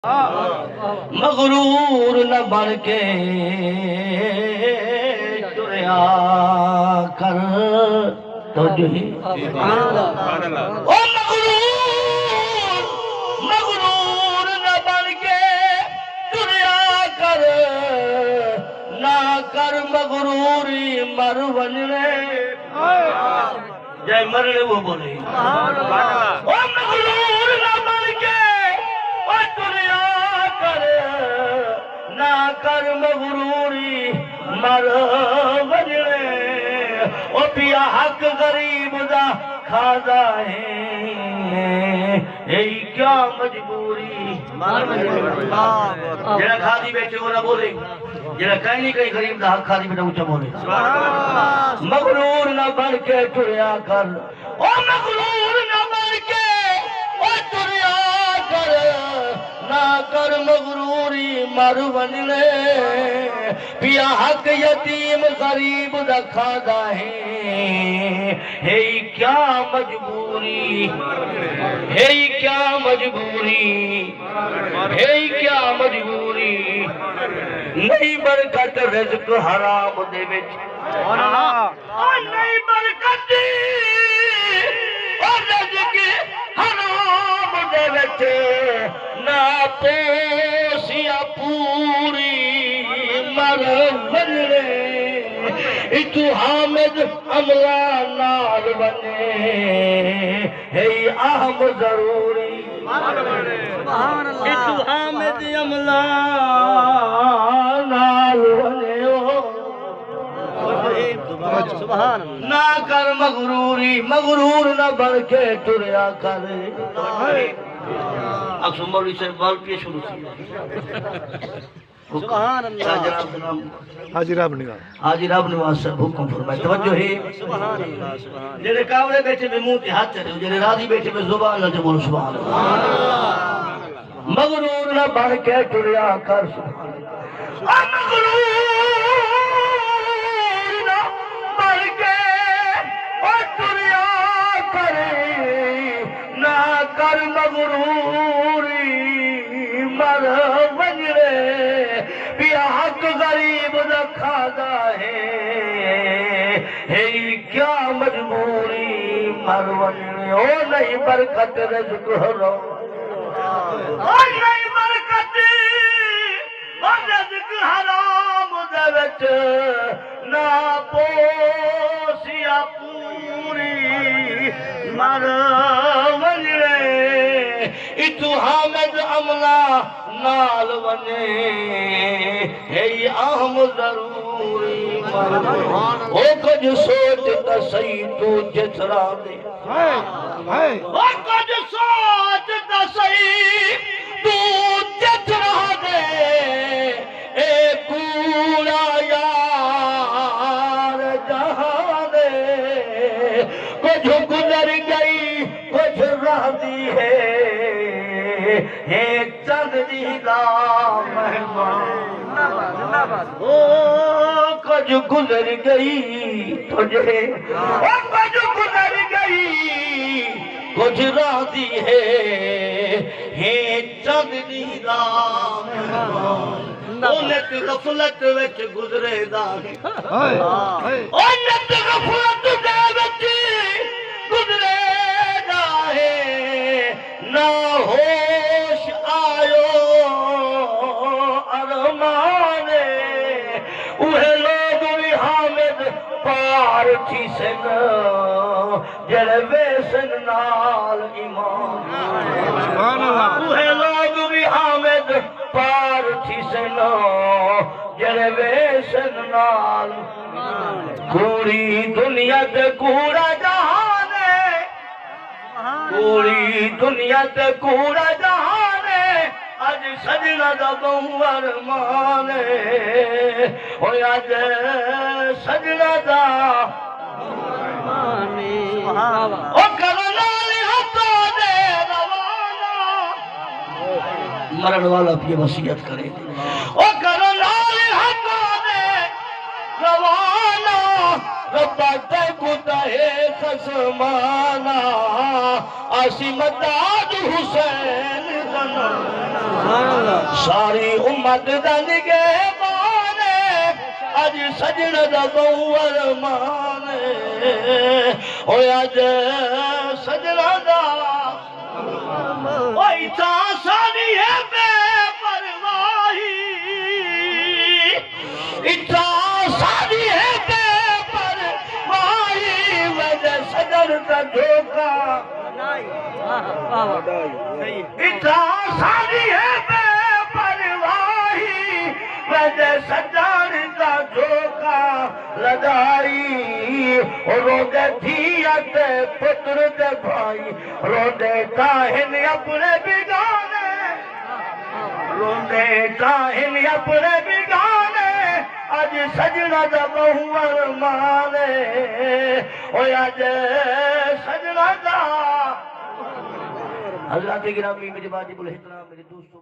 मगरूर न बन के तुरया कर तो जो ही ओ मगरूर न बन के तुरया कर ना कर मगरूरी मर वनने जय मरने वो बोले ओ मगरूर न बन के तुरया कर ना कर मगरूरी मर वजने ओ पिया हक गरीब दा खादा है यही क्या मजबूरी जरा खादी बैठे वो ना बोले जरा कहीं नहीं कहीं गरीब दा हक खादी बैठे ऊंचा बोले मगरूर ना बन के तुरया कर ओ मगरूर ना बन के ओ तुरया कर ना कर मगरूरी मर वनने पिया हक यतीम गरीब दा खादा है क्या मजबूरी है क्या मजबूरी है क्या मजबूरी नहीं बरकत रिज़्क हराम दे विच नहीं बरकत रिज़्क हराम दे विच ना पोसिया पूरी मर वनने इतु हामिद अमला नाल बने है अहम जरूरी इतु हामिद अमला नाल बने ना कर मगरूरी मगरूर न बन के तुरया कर अक्सर मौलवी से बाल पे शुरू थी सुभान अल्लाह हाजी रब निवास से हुक्म फरमाए तवज्जो है सुभान अल्लाह जेरे कावड़े बैठे में मुंह ते हाथ चले जेरे राजी बैठे में जुबान न बोल सुभान अल्लाह मगरूर न बन के तुरया कर मगरूर न बन के ओ तुरया करे ना कर मगरूरी मर वजरे पिया हक गरीब दा खादा है क्या मजबूरी मर वजरे ओ नहीं बरकत रिज़्क हरो ओ नहीं बरकत रिज़्क हराम दे विच ना पोसिया पूरी मर वजरे इतु हामिद अमला नाल वने है अहम जरूरी ओ कुछ सोच त सही तू जिसरा दे ओ कुछ सोच त सही तू जिसरा दे ए कूड़ा यार जहां दे कुछ गुजर गई कुछ रहती है चंदनी दा मेहमान ओ कुछ गुजर गई तुझे ओ कुछ गुजर गई कुछ राती है चंदनी दा मेहमान ओ नित गफलत विच गुजरे दा ओ नित गफलत दे विच गुजरे दा है ना होश आयो अरमाने उहे लोग भी हामिद पार थी सन जड़े वेसन नाल ईमान उहे लोग भी हामिद पार थी सन जड़े वेसन नाल कूड़ी दुनिया ते कूड़ा जहान पूरी दुनिया ते कूड़ा जहान अज सजना दा बहु अरमान ओ अज सजना दा ओ करो नाल हाथों दे रवाना मरण वाला ये वसीयत करे ओ करो नाल हाथों दे रवाना रब्बा ते कुताहे खसमाना आसिम दाद हुसैन सारी उम्मत दा निगहबान अज सजन दा बहुअर माने ओ अज सजना दा ओई ता सारी है बेपरवाही इता सारी है बेपरवाही वजह सजन दा धोखा इता सारी है बेपरवाही वजह सजन दा धोखा लगाई रोदे धिया ते पुत्र दे भाई रोदे काहिन अपने बिगाने रोंदे काहिन अपने बिगाने अज सजना दा बहुअर माने ओ अज सजना दा हज़रात गिरामी मेरे वाजिबुल एहतराम मेरे दोस्तों